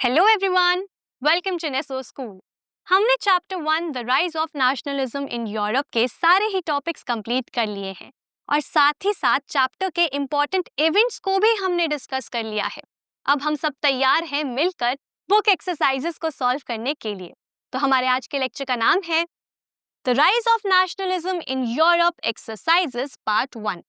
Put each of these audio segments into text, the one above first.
Hello everyone, welcome to Neso school. हमने chapter 1 the rise of nationalism in Europe के सारे ही topics complete कर लिए हैं और साथ ही साथ चैप्टर के इम्पोर्टेंट इवेंट्स को भी हमने डिस्कस कर लिया है। अब हम सब तैयार हैं मिलकर बुक एक्सरसाइजेस को सॉल्व करने के लिए। तो हमारे आज के लेक्चर का नाम है the rise of nationalism in Europe exercises part 1।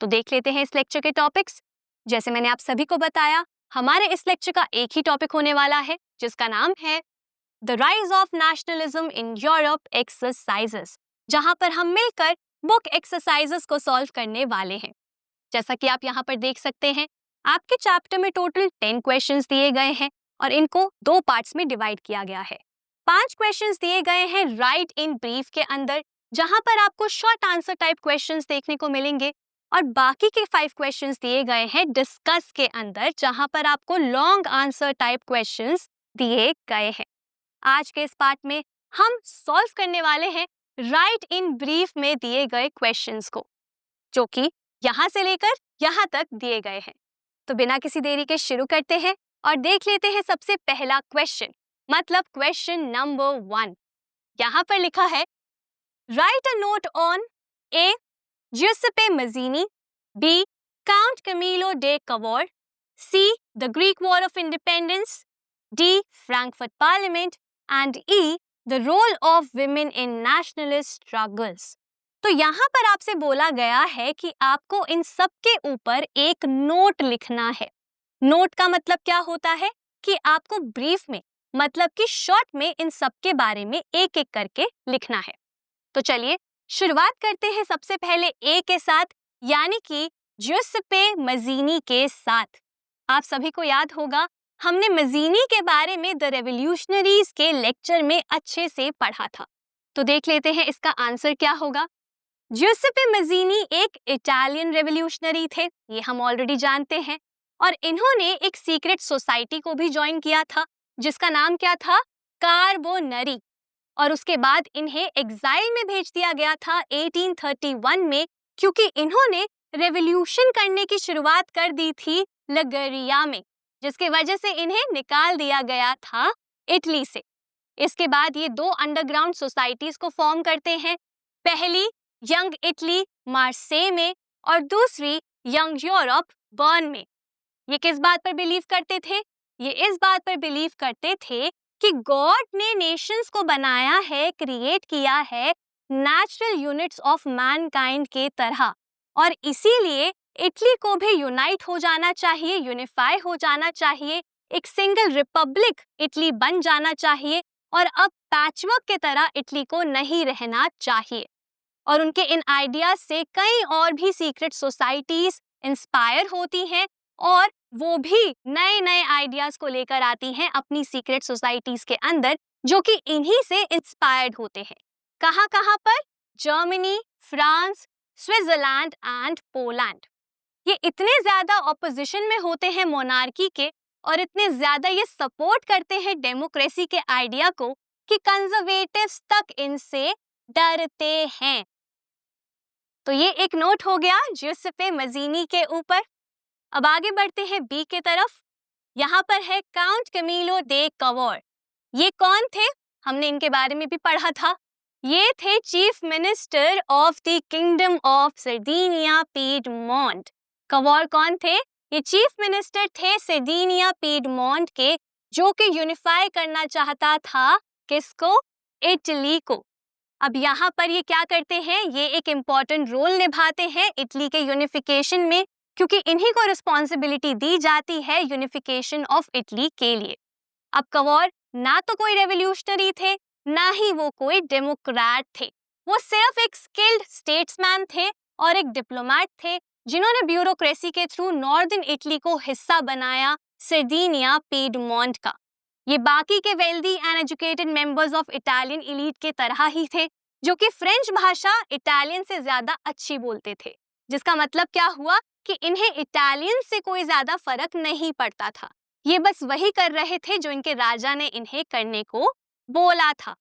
तो देख लेते हैं इस लेक्चर के टॉपिक्स। जैसे मैंने आप सभी को बताया, हमारे इस लेक्चर का एक ही टॉपिक होने वाला है जिसका नाम है the rise of nationalism in Europe exercises, जहां पर हम मिलकर बुक एक्सरसाइजेस को सॉल्व करने वाले हैं। जैसा कि आप यहाँ पर देख सकते हैं, आपके चैप्टर में टोटल 10 क्वेश्चंस दिए गए हैं और इनको 2 पार्ट्स में डिवाइड किया गया है। 5 क्वेश्चंस दिए गए हैं राइट इन ब्रीफ के अंदर, जहां पर आपको शॉर्ट आंसर टाइप क्वेश्चंस देखने को मिलेंगे, और बाकी के 5 क्वेश्चंस दिए गए हैं डिस्कस के अंदर, जहां पर आपको लॉन्ग आंसर टाइप क्वेश्चंस दिए गए हैं। आज के इस पार्ट में हम सॉल्व करने वाले हैं राइट इन ब्रीफ में दिए गए क्वेश्चंस को, जो कि यहाँ से लेकर यहाँ तक दिए गए हैं। तो बिना किसी देरी के शुरू करते हैं और देख लेते हैं सबसे पहला क्वेश्चन, मतलब क्वेश्चन नंबर 1। यहाँ पर लिखा है right a note on A Giuseppe Mazzini, B. Count Camillo de Cavour, C. The Greek War of Independence, D. Frankfurt Parliament, and E. The role of women in nationalist struggles. तो यहाँ पर आपसे बोला गया है कि आपको इन सब के ऊपर एक नोट लिखना है। नोट का मतलब क्या होता है कि आपको ब्रीफ में, मतलब कि शॉर्ट में, इन सब के बारे में एक एक करके लिखना है। तो चलिए शुरुआत करते हैं सबसे पहले ए के साथ, यानी कि ज्यूसेप्पे मजीनी के साथ। आप सभी को याद होगा, हमने मजीनी के बारे में द रेवोल्यूशनरीज के लेक्चर में अच्छे से पढ़ा था। तो देख लेते हैं इसका आंसर क्या होगा। ज्यूसेप्पे मजीनी एक इटालियन रेवोल्यूशनरी थे, ये हम ऑलरेडी जानते हैं, और इन्होंने एक सीक्रेट सोसाइटी को भी ज्वाइन किया था जिसका नाम क्या था, कार्बोनरी। और उसके बाद इन्हें एग्जाइल में भेज दिया गया था 1831 में, क्योंकि इन्होंने रेवोल्यूशन करने की शुरुआत कर दी थी लग्रिया में, जिसकी वजह से इन्हें निकाल दिया गया था इटली से। इसके बाद ये 2 अंडरग्राउंड सोसाइटीज को फॉर्म करते हैं, पहली यंग इटली मार्से में और दूसरी यंग यूरोप बर्न में। ये किस बात पर बिलीव करते थे? ये इस बात पर बिलीव करते थे कि गॉड ने नेशंस को बनाया है, क्रिएट किया है नेचुरल यूनिट्स ऑफ मैनकाइंड के तरह, और इसीलिए इटली को भी यूनाइट हो जाना चाहिए, यूनिफाई हो जाना चाहिए, एक सिंगल रिपब्लिक इटली बन जाना चाहिए, और अब पैचवर्क के तरह इटली को नहीं रहना चाहिए। और उनके इन आइडियाज से कई और भी सीक्रेट सोसाइटीज इंस्पायर होती हैं और वो भी नए नए आइडियाज को लेकर आती हैं अपनी सीक्रेट सोसाइटीज के अंदर, जो कि इन्हीं से इंस्पायर्ड होते हैं। कहाँ कहाँ पर? Germany, France, Switzerland and Poland. ये इतने ज्यादा ऑपोजिशन में होते हैं मोनार्की के, और इतने ज्यादा ये सपोर्ट करते हैं डेमोक्रेसी के आइडिया को, कि कंजर्वेटिव्स तक इनसे डरते हैं। तो ये एक नोट हो गया ज्यूसेप्पे मजीनी के ऊपर। अब आगे बढ़ते हैं बी के तरफ। यहाँ पर है काउंट कैमिलो दे कवोर। ये कौन थे? हमने इनके बारे में भी पढ़ा था। ये थे chief minister of the kingdom of Sardinia Piedmont. Cavour कौन थे? ये चीफ मिनिस्टर थे सर्दिनिया पीडमोंट के, जो कि यूनिफाई करना चाहता था किसको? इटली को। अब यहाँ पर ये क्या करते हैं? ये एक इम्पॉर्टेंट रोल निभाते हैं इटली के यूनिफिकेशन में, क्योंकि इन्हीं को रिस्पॉन्सिबिलिटी दी जाती है यूनिफिकेशन ऑफ इटली के लिए। अब कवोर ना तो कोई रेवोल्यूशनरी थे, ना ही वो कोई डेमोक्रेट थे। वो सिर्फ एक स्किल्ड स्टेट्समैन थे और एक डिप्लोमेट थे, जिन्होंने ब्यूरोक्रेसी के थ्रू नॉर्दर्न इटली को हिस्सा बनाया सर्दिनिया पीडमोंट का। ये बाकी के wealthy and educated members of Italian elite के तरह ही थे, जो कि फ्रेंच भाषा इटालियन से ज्यादा अच्छी बोलते थे, जिसका मतलब क्या हुआ कि इन्हें इटालियन से कोई ज्यादा फर्क नहीं पड़ता था। ये बस वही कर रहे थे जो इनके राजा ने इन्हें करने को बोला था।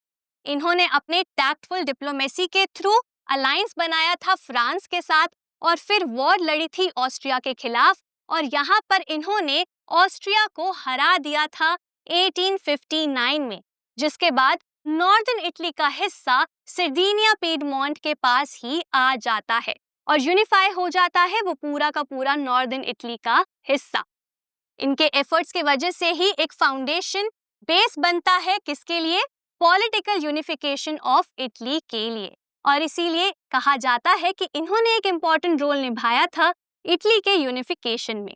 इन्होंने अपने टैक्टफुल डिप्लोमेसी के थ्रू अलायंस बनाया था फ्रांस के साथ, और फिर वॉर लड़ी थी ऑस्ट्रिया के खिलाफ, और यहाँ पर इन्होंने ऑस्ट्रिया को हरा दिया था 1859 में, जिसके बाद नॉर्दर्न इटली का हिस्सा सर्दिनिया पीडमोंट के पास ही आ जाता है और यूनिफाई हो जाता है वो पूरा का पूरा नॉर्दर्न इटली का हिस्सा। इनके एफर्ट्स की वजह से ही एक फाउंडेशन बेस बनता है, किसके लिए? पॉलिटिकल यूनिफिकेशन ऑफ इटली के लिए। और इसीलिए कहा जाता है कि इन्होंने एक इम्पॉर्टेंट रोल निभाया था इटली के यूनिफिकेशन में।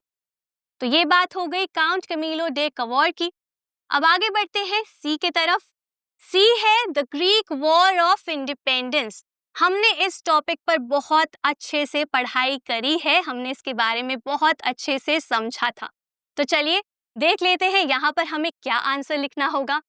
तो ये बात हो गई काउंट कैमिलो डे कवॉर की। अब आगे बढ़ते हैं सी के तरफ। सी है the Greek war of independence. हमने इस टॉपिक पर बहुत अच्छे से पढ़ाई करी है, हमने इसके बारे में बहुत अच्छे से समझा था। तो चलिए देख लेते हैं यहाँ पर हमें क्या आंसर लिखना होगा।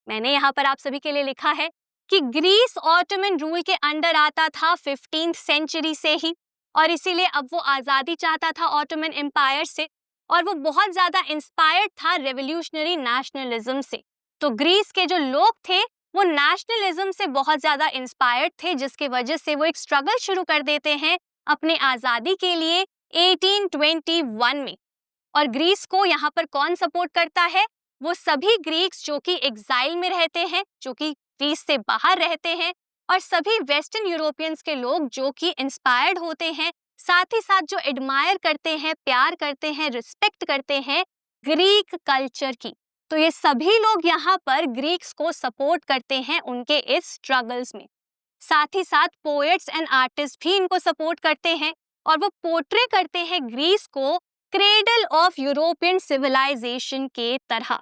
मैंने यहाँ पर आप सभी के लिए लिखा है कि ग्रीस ऑटोमन रूल के अंडर आता था 15th सेंचुरी से ही, और इसीलिए अब वो आज़ादी चाहता था ऑटोमन एम्पायर से, और वो बहुत ज़्यादा इंस्पायर्ड था रेवोल्यूशनरी नेशनलिज्म से। तो ग्रीस के जो लोग थे वो नेशनलिज्म से बहुत ज़्यादा इंस्पायर्ड थे, जिसकी वजह से वो एक स्ट्रगल शुरू कर देते हैं अपने आज़ादी के लिए 1821 में। और ग्रीस को यहाँ पर कौन सपोर्ट करता है? वो सभी ग्रीक्स जो कि एग्जाइल में रहते हैं, जो कि ग्रीस से बाहर रहते हैं, और सभी वेस्टर्न यूरोपियंस के लोग जो कि इंस्पायर्ड होते हैं, साथ ही साथ जो एडमायर करते हैं, प्यार करते हैं, रिस्पेक्ट करते हैं ग्रीक कल्चर की। तो ये सभी लोग यहाँ पर ग्रीक्स को सपोर्ट करते हैं उनके इस स्ट्रगल्स में। साथ ही साथ पोएट्स एंड आर्टिस्ट भी इनको सपोर्ट करते हैं, और वो पोर्ट्रे करते हैं ग्रीस को क्रेडल ऑफ यूरोपियन सिविलाइजेशन के तरह।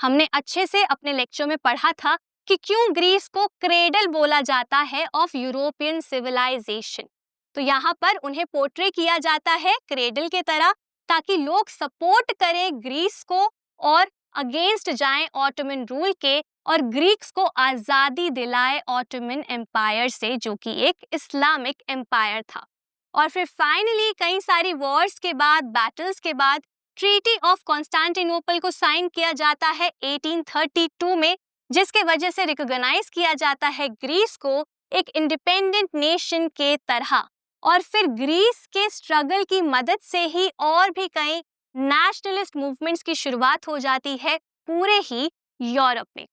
हमने अच्छे से अपने लेक्चर में पढ़ा था कि क्यों ग्रीस को क्रेडल बोला जाता है ऑफ यूरोपियन सिविलाइजेशन। तो यहाँ पर उन्हें पोर्ट्रे किया जाता है क्रेडल के तरह, ताकि लोग सपोर्ट करें ग्रीस को और अगेंस्ट जाएं ऑटोमन रूल के, और ग्रीक्स को आज़ादी दिलाए ऑटोमन एम्पायर से, जो कि एक इस्लामिक एम्पायर था। और फिर फाइनली कई सारी वॉर्स के बाद, बैटल्स के बाद, ट्रीटी ऑफ कॉन्स्टेंटिनोपल को साइन किया जाता है 1832 में, जिसके वजह से रिकॉग्नाइज किया जाता है ग्रीस को एक इंडिपेंडेंट नेशन के तरह। और फिर ग्रीस के स्ट्रगल की मदद से ही और भी कई नेशनलिस्ट मूवमेंट्स की शुरुआत हो जाती है पूरे ही यूरोप में।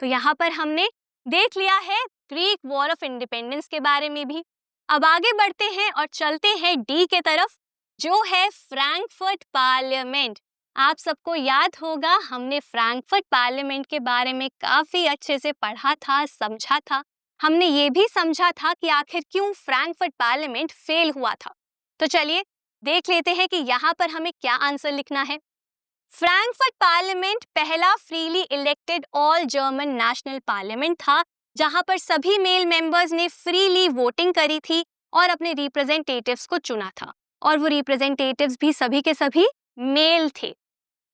तो यहाँ पर हमने देख लिया है ग्रीक वॉर ऑफ इंडिपेंडेंस के बारे में भी। अब आगे बढ़ते हैं और चलते हैं डी के तरफ, जो है फ्रैंकफर्ट पार्लियामेंट। आप सबको याद होगा हमने फ्रैंकफर्ट पार्लियामेंट के बारे में काफी अच्छे से पढ़ा था, समझा था। हमने ये भी समझा था कि आखिर क्यों फ्रैंकफर्ट पार्लियामेंट फेल हुआ था। तो चलिए देख लेते हैं कि यहाँ पर हमें क्या आंसर लिखना है। फ्रैंकफर्ट पार्लियामेंट पहला freely elected all German national parliament था, जहां पर सभी मेल मेंबर्स ने फ्रीली वोटिंग करी थी और अपने रिप्रेजेंटेटिव्स को चुना था, और वो रिप्रेजेंटेटिव्स भी सभी के सभी मेल थे।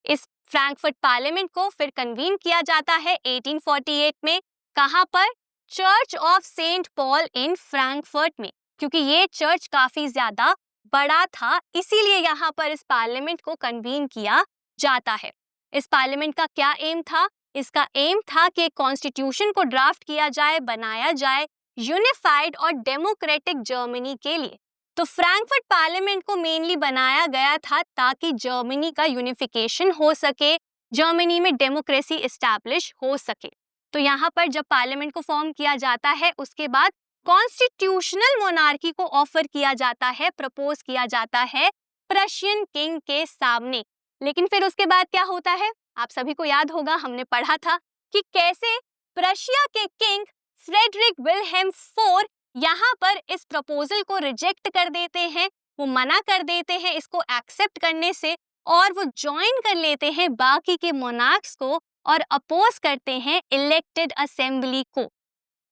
इस फ्रैंकफर्ट पार्लियामेंट को फिर कन्वीन किया जाता है 1848 में। कहां पर? Church of Saint Paul in Frankfurt में, क्योंकि ये चर्च काफी ज्यादा बड़ा था, इसीलिए यहाँ पर इस पार्लियामेंट को कन्वीन किया जाता है। इस पार्लियामेंट का क्या एम था? इसका एम था कि कॉन्स्टिट्यूशन को ड्राफ्ट किया जाए, बनाया जाए यूनिफाइड और डेमोक्रेटिक जर्मनी के लिए। तो फ्रैंकफर्ट पार्लियामेंट को मेनली बनाया गया था ताकि जर्मनी का यूनिफिकेशन हो सके, जर्मनी में डेमोक्रेसी एस्टैब्लिश हो सके। तो यहाँ पर जब पार्लियामेंट को फॉर्म किया जाता है, उसके बाद कॉन्स्टिट्यूशनल मोनार्की को ऑफर किया जाता है, प्रपोज किया जाता है प्रशियन किंग के सामने। लेकिन फिर उसके बाद क्या होता है? आप सभी को याद होगा, हमने पढ़ा था कि कैसे प्रशिया के किंग फ्रेडरिक विल्हेम IV यहाँ पर इस प्रपोजल को रिजेक्ट कर देते हैं, वो मना कर देते हैं इसको एक्सेप्ट करने से, और वो ज्वाइन कर लेते हैं बाकी के मोनार्क्स को और अपोज करते हैं इलेक्टेड असेंबली को।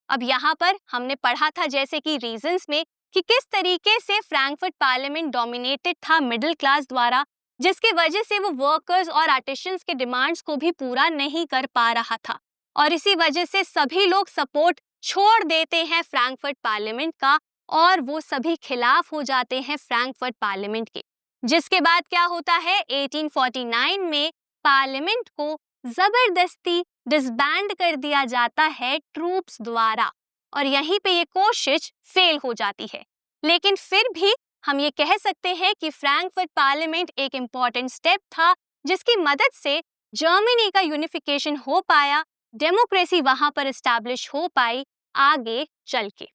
अब यहाँ पर हमने पढ़ा था जैसे कि रीजंस में कि किस तरीके से फ्रैंकफर्ट पार्लियामेंट डोमिनेटेड था मिडिल क्लास द्वारा, जिसकी वजह से वो वर्कर्स और आर्टिशंस के डिमांड्स को भी पूरा नहीं कर पा रहा था, और इसी वजह से सभी लोग सपोर्ट छोड़ देते हैं फ्रैंकफर्ट पार्लियामेंट का, और वो सभी खिलाफ हो जाते हैं फ्रैंकफर्ट पार्लियामेंट के। जिसके बाद क्या होता है? 1849 में पार्लियामेंट को जबरदस्ती डिसबैंड कर दिया जाता है ट्रूप्स द्वारा, और यहीं पे ये कोशिश फेल हो जाती है। लेकिन फिर भी हम ये कह सकते हैं कि फ्रैंकफर्ट पार्लियामेंट एक इम्पॉर्टेंट स्टेप था, जिसकी मदद से जर्मनी का यूनिफिकेशन हो पाया, डेमोक्रेसी वहां पर एस्टैब्लिश हो पाई आगे चल के।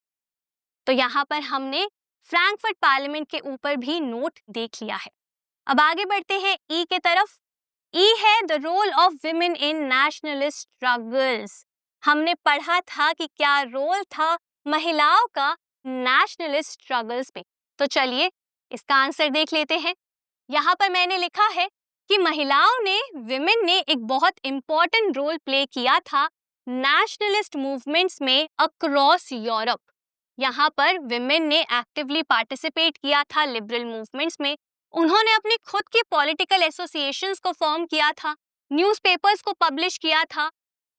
तो यहाँ पर हमने फ्रैंकफर्ट पार्लियामेंट के ऊपर भी नोट देख लिया है। अब आगे बढ़ते हैं ई के तरफ। ई है the role of women in nationalist struggles. हमने पढ़ा था कि क्या रोल था महिलाओं का नेशनलिस्ट स्ट्रगल्स में। तो चलिए इसका आंसर देख लेते हैं। यहाँ पर मैंने लिखा है कि महिलाओं ने, विमेन ने एक बहुत इंपॉर्टेंट रोल प्ले किया था नेशनलिस्ट मूवमेंट्स में अक्रॉस यूरोप। यहाँ पर विमेन ने एक्टिवली पार्टिसिपेट किया था लिबरल मूवमेंट्स में। उन्होंने अपनी खुद की पॉलिटिकल एसोसिएशंस को फॉर्म किया था, न्यूज़पेपर्स को पब्लिश किया था,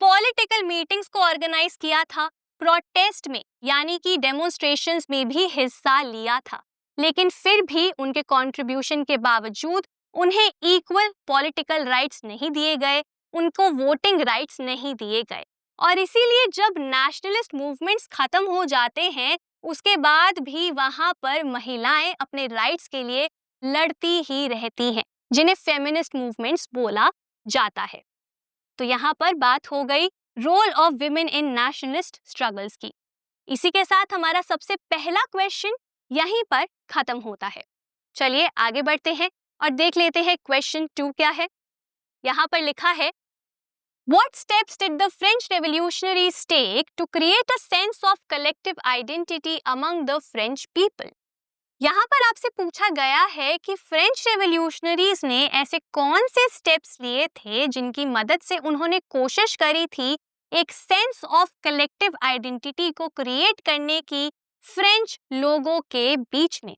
पॉलिटिकल मीटिंग्स को ऑर्गेनाइज किया था, प्रोटेस्ट में यानी कि डेमोन्स्ट्रेशंस में भी हिस्सा लिया था। लेकिन फिर भी उनके कंट्रीब्यूशन के बावजूद उन्हें इक्वल पॉलिटिकल राइट्स नहीं दिए गए, उनको वोटिंग राइट्स नहीं दिए गए। और इसीलिए जब नेशनलिस्ट मूवमेंट्स खत्म हो जाते हैं, उसके बाद भी वहां पर महिलाएं अपने राइट्स के लिए लड़ती ही रहती हैं, जिन्हें फेमिनिस्ट मूवमेंट्स बोला जाता है। तो यहाँ पर बात हो गई role of women in nationalist struggles की। इसी के साथ हमारा सबसे पहला क्वेश्चन यहीं पर खत्म होता है। चलिए आगे बढ़ते हैं और देख लेते हैं क्वेश्चन 2 क्या है। यहाँ पर लिखा है, What steps did the French revolutionaries take to create a sense of collective identity among the French people? यहाँ पर आपसे पूछा गया है कि फ्रेंच रेवोल्यूशनरीज ने ऐसे कौन से स्टेप्स लिए थे जिनकी मदद से उन्होंने कोशिश करी थी एक सेंस ऑफ कलेक्टिव आइडेंटिटी को क्रिएट करने की फ्रेंच लोगों के बीच में।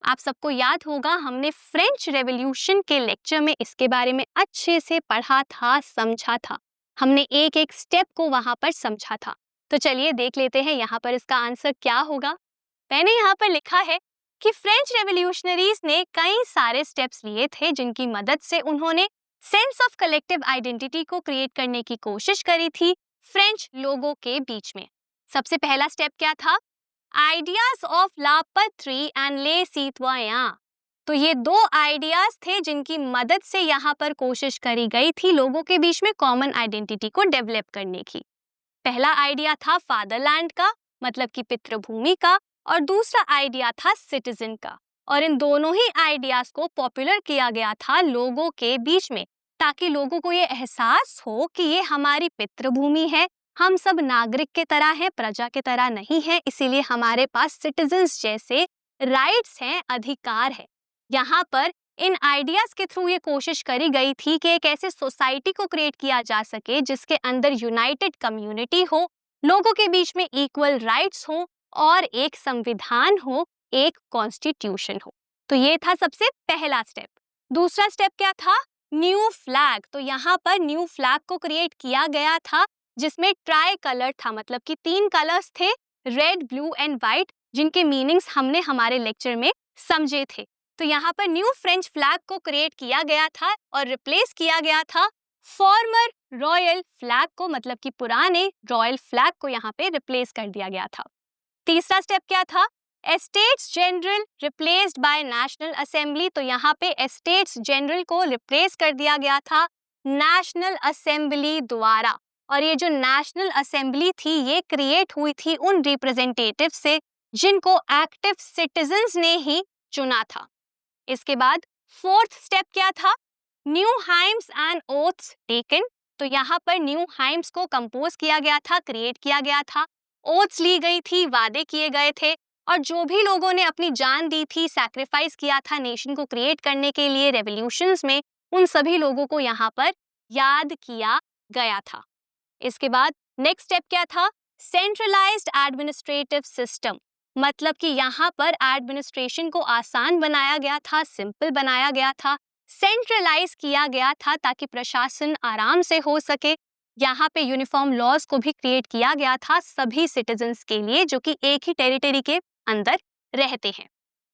आप सबको याद होगा, हमने फ्रेंच रेवोल्यूशन के लेक्चर में इसके बारे में अच्छे से पढ़ा था, समझा था। हमने एक एक स्टेप को वहां पर समझा था। तो चलिए देख लेते हैं यहाँ पर इसका आंसर क्या होगा। मैंने यहाँ पर लिखा है कि फ्रेंच रेवोल्यूशनरीज ने कई सारे स्टेप्स लिए थे जिनकी मदद से उन्होंने सेंस ऑफ कलेक्टिव आइडेंटिटी को क्रिएट करने की कोशिश करी थी फ्रेंच लोगों के बीच में। सबसे पहला स्टेप क्या था? आइडियाज ऑफ ला पत्री एंड ले सिटवायन। तो ये दो आइडियाज थे जिनकी मदद से यहाँ पर कोशिश करी गई थी लोगों के बीच में कॉमन आइडेंटिटी को डेवलप करने की। पहला आइडिया था फादरलैंड का, मतलब कि पितृभूमि का, और दूसरा आइडिया था सिटीजन का। और इन दोनों ही आइडियाज को पॉपुलर किया गया था लोगों के बीच में, ताकि लोगों को ये एहसास हो कि ये हमारी पितृभूमि है, हम सब नागरिक के तरह हैं, प्रजा के तरह नहीं है, इसीलिए हमारे पास सिटीजन्स जैसे राइट्स हैं, अधिकार है। यहाँ पर इन आइडियाज के थ्रू ये कोशिश करी गई थी कि एक ऐसे सोसाइटी को क्रिएट किया जा सके जिसके अंदर यूनाइटेड कम्युनिटी हो, लोगों के बीच में इक्वल राइट्स हो और एक संविधान हो, एक कॉन्स्टिट्यूशन हो। तो ये था सबसे पहला स्टेप। दूसरा स्टेप क्या था? New flag. तो यहाँ पर न्यू फ्लैग को क्रिएट किया गया था जिसमें ट्राई कलर था, मतलब कि 3 कलर्स थे, रेड, ब्लू एंड व्हाइट, जिनके मीनिंग्स हमने हमारे लेक्चर में समझे थे। तो यहाँ पर न्यू फ्रेंच फ्लैग को क्रिएट किया गया था और रिप्लेस किया गया था फॉर्मर रॉयल फ्लैग को, मतलब कि पुराने रॉयल फ्लैग को यहाँ पे रिप्लेस कर दिया गया था। तीसरा स्टेप क्या था? Estates general replaced by national assembly. तो यहाँ पे एस्टेट्स जनरल को रिप्लेस कर दिया गया था नेशनल असेंबली द्वारा। और ये जो नेशनल असेंबली थी ये क्रिएट हुई थी उन रिप्रेजेंटेटिव से जिनको एक्टिव सिटीजन्स ने ही चुना था। इसके बाद फोर्थ स्टेप क्या था? New hymns and oaths taken. तो यहाँ पर न्यू हाइम्स को कंपोज किया गया था, क्रिएट किया गया था, ओथ्स ली गई थी, वादे किए गए थे, और जो भी लोगों ने अपनी जान दी थी, सैक्रिफाइस किया था नेशन को क्रिएट करने के लिए रेवोल्यूशंस में, उन सभी लोगों को यहाँ पर याद किया गया था। इसके बाद नेक्स्ट स्टेप क्या था? Centralised administrative system. मतलब कि यहाँ पर एडमिनिस्ट्रेशन को आसान बनाया गया था, सिंपल बनाया गया था, सेंट्रलाइज किया गया था ताकि प्रशासन आराम से हो सके। यहाँ पे यूनिफॉर्म लॉज को भी क्रिएट किया गया था सभी सिटीजन्स के लिए जो कि एक ही टेरिटरी के अंदर रहते हैं।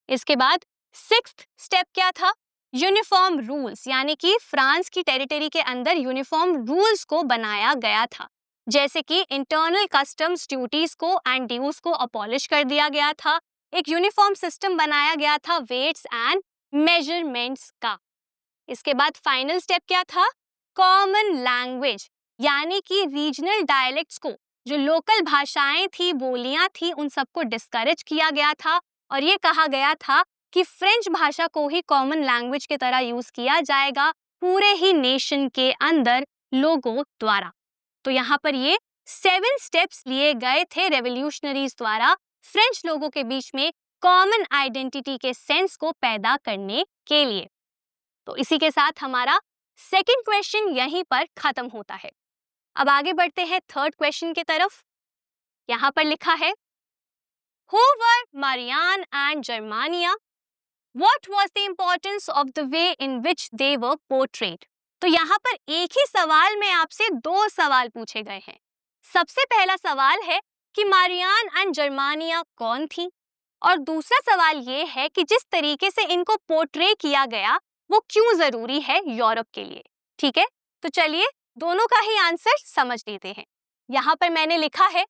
इसके बाद सिक्स्थ स्टेप क्या था? यूनिफॉर्म रूल्स, यानी कि फ्रांस की टेरिटरी के अंदर यूनिफॉर्म रूल्स को बनाया गया था, जैसे कि इंटरनल कस्टम्स ड्यूटीज को एंड ड्यूज को अबॉलिश कर दिया गया था। एक यूनिफॉर्म सिस्टम बनाया गया था वेट्स एंड मेजरमेंट्स का। इसके बाद फाइनल स्टेप क्या था? कॉमन लैंग्वेज यानी कि रीजनल डायलेक्ट्स को, जो लोकल भाषाएं थी, बोलियां थी, उन सबको डिस्करेज किया गया था और ये कहा गया था कि फ्रेंच भाषा को ही कॉमन लैंग्वेज की तरह यूज किया जाएगा पूरे ही नेशन के अंदर लोगों द्वारा। तो यहाँ पर ये 7 स्टेप्स लिए गए थे रेवोल्यूशनरीज द्वारा फ्रेंच लोगों के बीच में कॉमन आइडेंटिटी के सेंस को पैदा करने के लिए। तो इसी के साथ हमारा सेकंड क्वेश्चन यहीं पर खत्म होता है। अब आगे बढ़ते हैं थर्ड क्वेश्चन की तरफ। यहाँ पर लिखा है, Who were Marianne and Germania? What was the importance of the way in which they were portrayed? तो यहाँ पर एक ही सवाल में आपसे 2 सवाल पूछे गए हैं। सबसे पहला सवाल है कि मारियान एंड जर्मानिया कौन थी, और दूसरा सवाल ये है कि जिस तरीके से इनको पोर्ट्रे किया गया वो क्यों जरूरी है यूरोप के लिए। ठीक है, तो चलिए दोनों का ही आंसर समझ लेते हैं। यहाँ पर मैंने लिखा है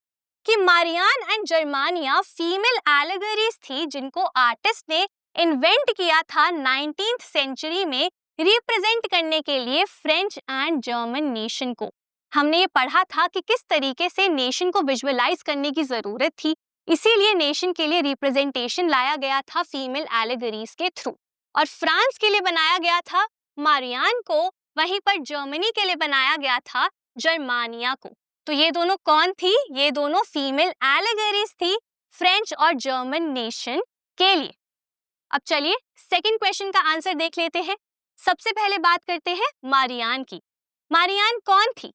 कि मारियान एंड जर्मानिया फीमेल एलेगरीज थी जिनको आर्टिस्ट ने इन्वेंट किया था 19th सेंचुरी में रिप्रेजेंट करने के लिए फ्रेंच एंड जर्मन नेशन को। हमने ये पढ़ा था कि किस तरीके से नेशन को विजुअलाइज करने की जरूरत थी, इसीलिए नेशन के लिए रिप्रेजेंटेशन लाया गया था फीमेल एलेगरीज के थ्रू, और फ्रांस के लिए बनाया गया था मारियान को, वहीं पर जर्मनी के लिए बनाया गया था जर्मानिया को। तो ये दोनों कौन थी? ये दोनों फीमेल एलेगरीज थी फ्रेंच और जर्मन नेशन के लिए। अब चलिए सेकंड क्वेश्चन का आंसर देख लेते हैं। सबसे पहले बात करते हैं मारियान की। मारियान कौन थी?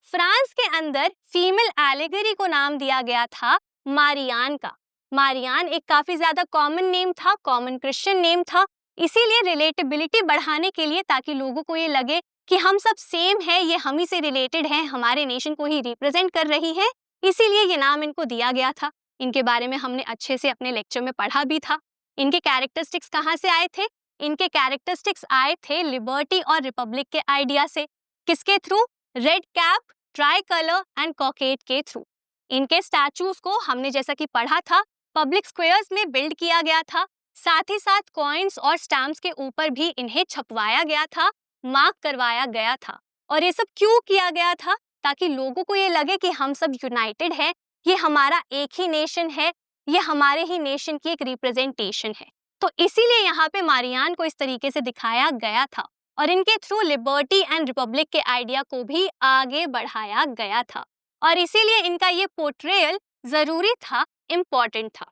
फ्रांस के अंदर फीमेल एलेगरी को नाम दिया गया था मारियान का। मारियान एक काफी ज्यादा कॉमन नेम था, कॉमन क्रिश्चियन नेम था, इसीलिए रिलेटेबिलिटी बढ़ाने के लिए, ताकि लोगों को ये लगे कि हम सब सेम है, ये हम ही से रिलेटेड हैं, हमारे नेशन को ही रिप्रेजेंट कर रही है, इसीलिए ये नाम इनको दिया गया था। इनके बारे में हमने अच्छे से अपने लेक्चर में पढ़ा भी था। इनके कैरेक्टरिस्टिक्स कहाँ से आए थे? इनके कैरेक्टरिस्टिक्स आए थे लिबर्टी और रिपब्लिक के आइडिया से। किसके through? Red cap, tricolour and cockade के थ्रू। इनके स्टैचूज को हमने जैसा कि पढ़ा था पब्लिक स्क्वायर्स में बिल्ड किया गया था, साथ ही साथ कॉइन्स और स्टैम्प्स के ऊपर भी इन्हें छपवाया गया था, मार्क करवाया गया था। और ये सब क्यों किया गया था? ताकि लोगों को ये लगे कि हम सब यूनाइटेड है, ये हमारा एक ही नेशन है, ये हमारे ही नेशन की एक रिप्रेजेंटेशन है। तो इसीलिए यहाँ पे मारियान को इस तरीके से दिखाया गया था और इनके थ्रू लिबर्टी एंड रिपब्लिक के आइडिया को भी आगे बढ़ाया गया था, और इसीलिए इनका ये पोर्ट्रेयल जरूरी था, इम्पोर्टेंट था।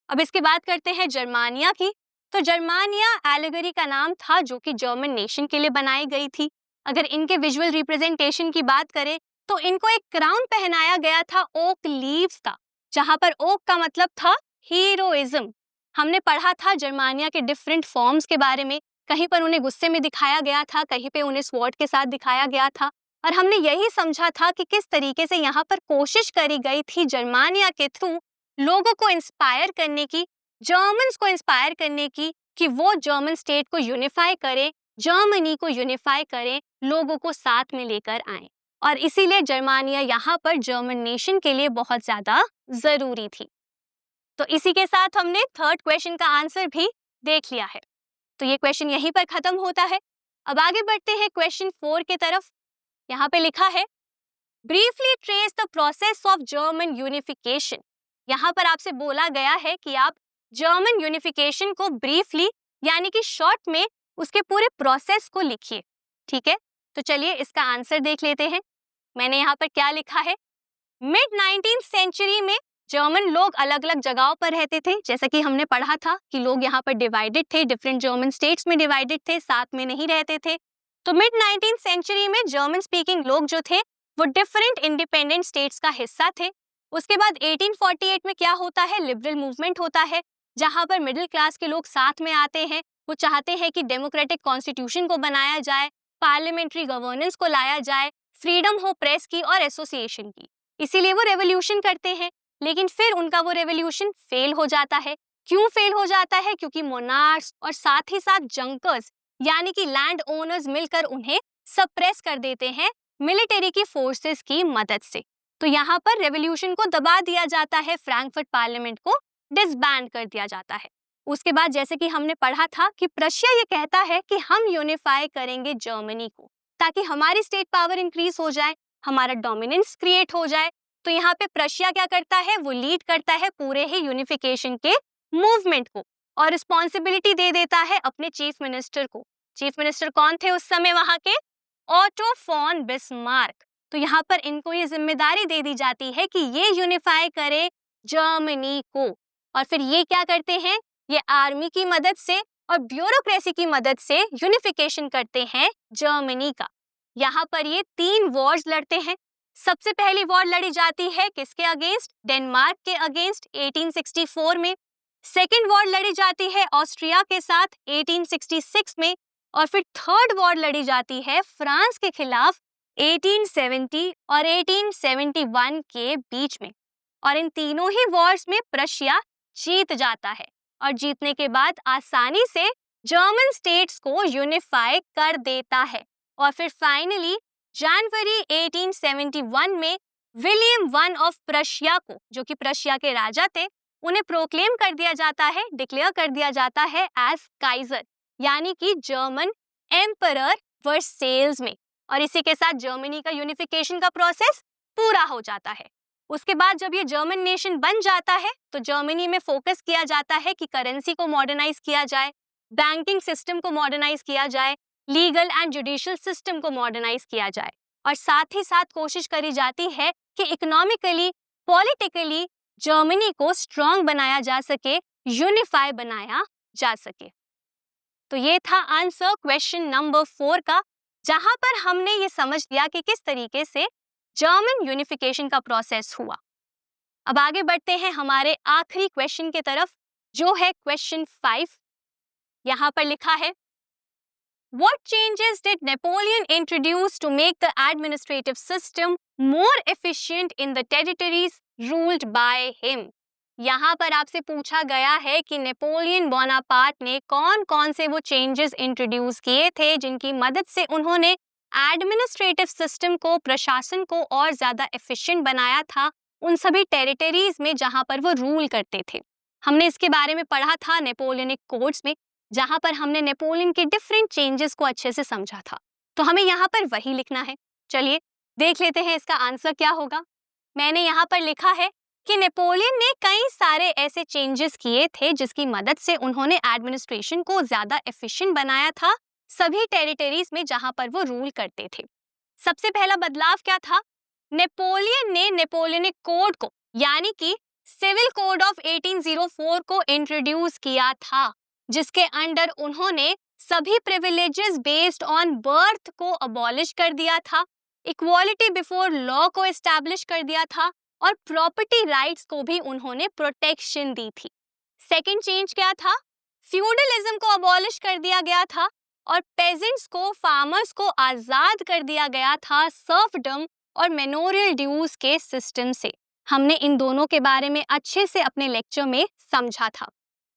अब इसके बात करते हैं जर्मानिया की। तो जर्मानिया एलेगरी का नाम था जो कि जर्मन नेशन के लिए बनाई गई थी। अगर इनके विजुअल रिप्रेजेंटेशन की बात करें तो इनको एक क्राउन पहनाया गया था ओक लीव्स का, जहां पर ओक का मतलब था हीरोइज्म। हमने पढ़ा था जर्मानिया के डिफरेंट फॉर्म्स के बारे में, कहीं पर उन्हें गुस्से में दिखाया गया था, कहीं पे उन्हें स्वॉर्ड के साथ दिखाया गया था, और हमने यही समझा था कि किस तरीके से यहाँ पर कोशिश करी गई थी जर्मानिया के थ्रू लोगों को इंस्पायर करने की, जर्मन्स को इंस्पायर करने की, कि वो जर्मन स्टेट को यूनिफाई करें, जर्मनी को यूनिफाई करें, लोगों को साथ में लेकर आए। और इसीलिए जर्मानिया यहाँ पर जर्मन नेशन के लिए बहुत ज्यादा जरूरी थी। तो इसी के साथ हमने थर्ड क्वेश्चन का आंसर भी देख लिया है। तो ये क्वेश्चन यहीं पर खत्म होता है। अब आगे बढ़ते हैं क्वेश्चन 4 की तरफ। यहाँ पे लिखा है, briefly trace the process of German unification. यहाँ पर आपसे बोला गया है कि आप जर्मन यूनिफिकेशन को ब्रीफली यानी कि शॉर्ट में उसके पूरे प्रोसेस को लिखिए। ठीक है, तो चलिए इसका आंसर देख लेते हैं। मैंने यहाँ पर क्या लिखा है, मिड 19th सेंचुरी में जर्मन लोग अलग अलग जगहों पर रहते थे, जैसा कि हमने पढ़ा था कि लोग यहाँ पर डिवाइडेड थे, डिफरेंट जर्मन स्टेट्स में डिवाइडेड थे, साथ में नहीं रहते थे। तो मिड 19th सेंचुरी में जर्मन स्पीकिंग लोग जो थे वो डिफरेंट इंडिपेंडेंट स्टेट्स का हिस्सा थे। उसके बाद 1848 में क्या होता है, लिबरल मूवमेंट होता है, जहां पर मिडिल क्लास के लोग साथ में आते हैं। वो चाहते हैं कि डेमोक्रेटिक कॉन्स्टिट्यूशन को बनाया जाए, पार्लियामेंट्री गवर्नेंस को लाया जाए, फ्रीडम हो प्रेस की और एसोसिएशन की, इसीलिए वो रेवोल्यूशन करते हैं। लेकिन फिर उनका वो रेवोल्यूशन फेल हो जाता है। क्यों फेल हो जाता है? क्योंकि मोनार्क्स और साथ ही साथ जंकर्स यानी कि लैंड ओनर्स मिलकर उन्हें सप्रेस कर देते हैं मिलिट्री की फोर्सेस की मदद से। तो यहाँ पर रेवोल्यूशन को दबा दिया जाता है, फ्रैंकफर्ट पार्लियामेंट को डिसबैंड कर दिया जाता है। उसके बाद जैसे कि हमने पढ़ा था कि प्रशिया ये कहता है कि हम यूनिफाई करेंगे जर्मनी को, ताकि हमारी स्टेट पावर इंक्रीज हो जाए, हमारा डोमिनेंस क्रिएट हो जाए। तो यहाँ पे प्रशिया क्या करता है, वो लीड करता है पूरे ही यूनिफिकेशन के मूवमेंट को और रिस्पॉन्सिबिलिटी दे देता है अपने चीफ मिनिस्टर को। चीफ मिनिस्टर कौन थे उस समय वहां के? Otto von Bismarck. तो यहाँ पर इनको ये जिम्मेदारी दे दी जाती है कि ये यूनिफाई करे जर्मनी को। और फिर ये क्या करते हैं, ये आर्मी की मदद से और ब्यूरोक्रेसी की मदद से यूनिफिकेशन करते हैं जर्मनी का। यहाँ पर ये 3 वॉर्स लड़ते हैं। सबसे पहली वॉर लड़ी जाती है किसके अगेंस्ट? डेनमार्क के अगेंस्ट 1864 में। सेकेंड वॉर लड़ी जाती है ऑस्ट्रिया के साथ 1866 में। और फिर थर्ड वॉर लड़ी जाती है फ्रांस के खिलाफ 1870 और 1871 के बीच में। और इन तीनों ही वॉर्स में प्रशिया जीत जाता है और जीतने के बाद आसानी से जर्मन स्टेट्स को यूनिफाई कर देता है। और फिर फाइनली जनवरी 1871 में विलियम वन ऑफ प्रशिया को, जो कि प्रशिया के राजा थे, उन्हें प्रोक्लेम कर दिया जाता है, डिक्लेयर कर दिया जाता है एज काइजर, यानी कि जर्मन एम्परर वर्सेल्स में। और इसी के साथ जर्मनी का यूनिफिकेशन का प्रोसेस पूरा हो जाता है। उसके बाद जब ये जर्मन नेशन बन जाता है तो जर्मनी में फोकस किया जाता है कि करेंसी को मॉडर्नाइज किया जाए, बैंकिंग सिस्टम को मॉडर्नाइज किया जाए, लीगल एंड जुडिशियल सिस्टम को मॉडर्नाइज किया जाए और साथ ही साथ कोशिश करी जाती है कि इकोनॉमिकली, पॉलिटिकली जर्मनी को स्ट्रॉन्ग बनाया जा सके, यूनिफाई बनाया जा सके। तो ये था आंसर क्वेश्चन नंबर 4 का, जहां पर हमने ये समझ लिया कि किस तरीके से जर्मन यूनिफिकेशन का प्रोसेस हुआ। अब आगे बढ़ते हैं हमारे आखिरी क्वेश्चन की तरफ, जो है क्वेश्चन 5। यहाँ पर लिखा है, What changes did Napoleon introduce to make the administrative system more efficient in the territories ruled by him? यहाँ पर आपसे पूछा गया है कि नेपोलियन बोनापार्ट ने कौन कौन से वो चेंजेस इंट्रोड्यूस किए थे जिनकी मदद से उन्होंने एडमिनिस्ट्रेटिव सिस्टम को, प्रशासन को और ज्यादा एफिशिएंट बनाया था उन सभी टेरिटरीज में जहां पर वो रूल करते थे। हमने इसके बारे में पढ़ा था नेपोलियनिक कोड्स में, जहां पर हमने नेपोलियन के डिफरेंट चेंजेस को अच्छे से समझा था। तो हमें यहाँ पर वही लिखना है। चलिए देख लेते हैं इसका आंसर क्या होगा। मैंने यहाँ पर लिखा है कि नेपोलियन ने कई सारे ऐसे चेंजेस किए थे जिसकी मदद से उन्होंने एडमिनिस्ट्रेशन को ज्यादा एफिशिएंट बनाया था सभी टेरिटरीज में जहां पर वो रूल करते थे। सबसे पहला बदलाव क्या था? नेपोलियन ने नेपोलियनिक कोड को, यानी कि सिविल कोड ऑफ 1804 को इंट्रोड्यूस किया था, जिसके अंडर उन्होंने सभी प्रिविलेजेस बेस्ड ऑन बर्थ को अबॉलिश कर दिया था, इक्वालिटी बिफोर लॉ को एस्टैब्लिश कर दिया था और प्रॉपर्टी राइट्स को भी उन्होंने प्रोटेक्शन दी थी। सेकंड चेंज क्या था? फ्यूडलिज्म को अबॉलिश कर दिया गया था और पेजेंट्स को, फार्मर्स को आजाद कर दिया गया था सर्फडम और मेनोरियल ड्यूज के सिस्टम से। हमने इन दोनों के बारे में अच्छे से अपने लेक्चर में समझा था।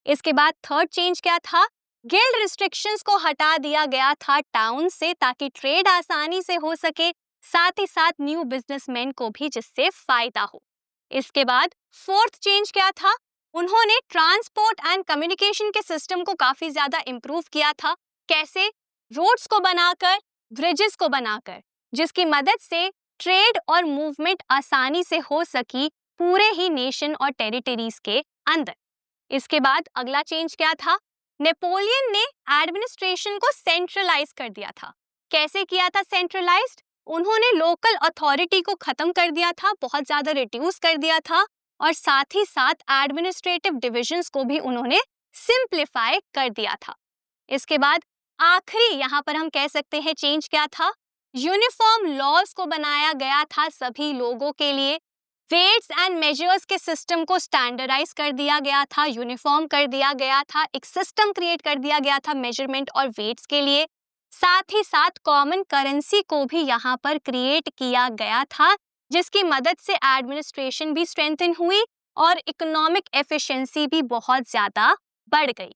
इसके बाद थर्ड चेंज क्या था? गिल्ड रिस्ट्रिक्शंस को हटा दिया गया था टाउन से, ताकि ट्रेड आसानी से हो सके, साथ ही साथ न्यू बिजनेसमैन को भी जिससे फायदा हो। इसके बाद फोर्थ चेंज क्या था? उन्होंने ट्रांसपोर्ट एंड कम्युनिकेशन के सिस्टम को काफी ज्यादा इंप्रूव किया था। कैसे? रोड्स को बनाकर, ब्रिजेस को बनाकर, जिसकी मदद से ट्रेड और मूवमेंट आसानी से हो सकी पूरे ही नेशन और टेरिटरीज के अंदर। इसके बाद अगला चेंज क्या था? नेपोलियन ने एडमिनिस्ट्रेशन को सेंट्रलाइज कर दिया था। कैसे किया था सेंट्रलाइज्ड? उन्होंने लोकल अथॉरिटी को खत्म कर दिया था, बहुत ज्यादा रिड्यूस कर दिया था और साथ ही साथ एडमिनिस्ट्रेटिव डिविजन्स को भी उन्होंने सिंप्लीफाई कर दिया था। इसके बाद आखिरी यहाँ पर हम कह सकते हैं चेंज क्या था? यूनिफॉर्म लॉज को बनाया गया था सभी लोगों के लिए। वेट्स एंड मेजर्स के सिस्टम को स्टैंडर्डाइज कर दिया गया था, यूनिफॉर्म कर दिया गया था, एक सिस्टम क्रिएट कर दिया गया था मेजरमेंट और वेट्स के लिए। साथ ही साथ कॉमन करेंसी को भी यहाँ पर क्रिएट किया गया था, जिसकी मदद से एडमिनिस्ट्रेशन भी स्ट्रेंथन हुई और इकोनॉमिक एफिशिएंसी भी बहुत ज्यादा बढ़ गई।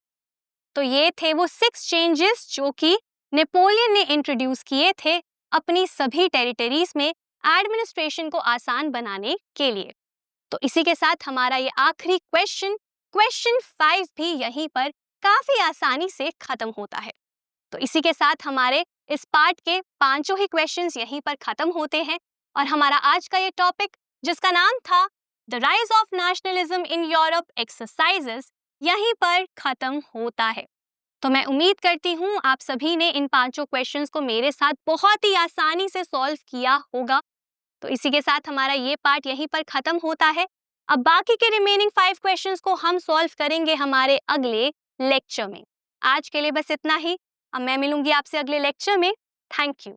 तो ये थे वो 6 चेंजेस जो कि नेपोलियन ने इंट्रोड्यूस किए थे अपनी सभी टेरिटरीज में एडमिनिस्ट्रेशन को आसान बनाने के लिए। तो इसी के साथ हमारा ये आखिरी क्वेश्चन 5 भी यहीं पर काफी आसानी से खत्म होता है। तो इसी के साथ हमारे इस पार्ट के पांचों ही क्वेश्चंस यहीं पर खत्म होते हैं और हमारा आज का ये टॉपिक, जिसका नाम था the rise of nationalism in Europe exercises, यहीं पर खत्म होता है। तो मैं उम्मीद करती हूँ आप सभी ने इन पांचों क्वेश्चंस को मेरे साथ बहुत ही आसानी से सॉल्व किया होगा। तो इसी के साथ हमारा ये पार्ट यहीं पर खत्म होता है। अब बाकी के रिमेनिंग 5 क्वेश्चंस को हम सॉल्व करेंगे हमारे अगले लेक्चर में। आज के लिए बस इतना ही। अब मैं मिलूंगी आपसे अगले लेक्चर में। Thank you.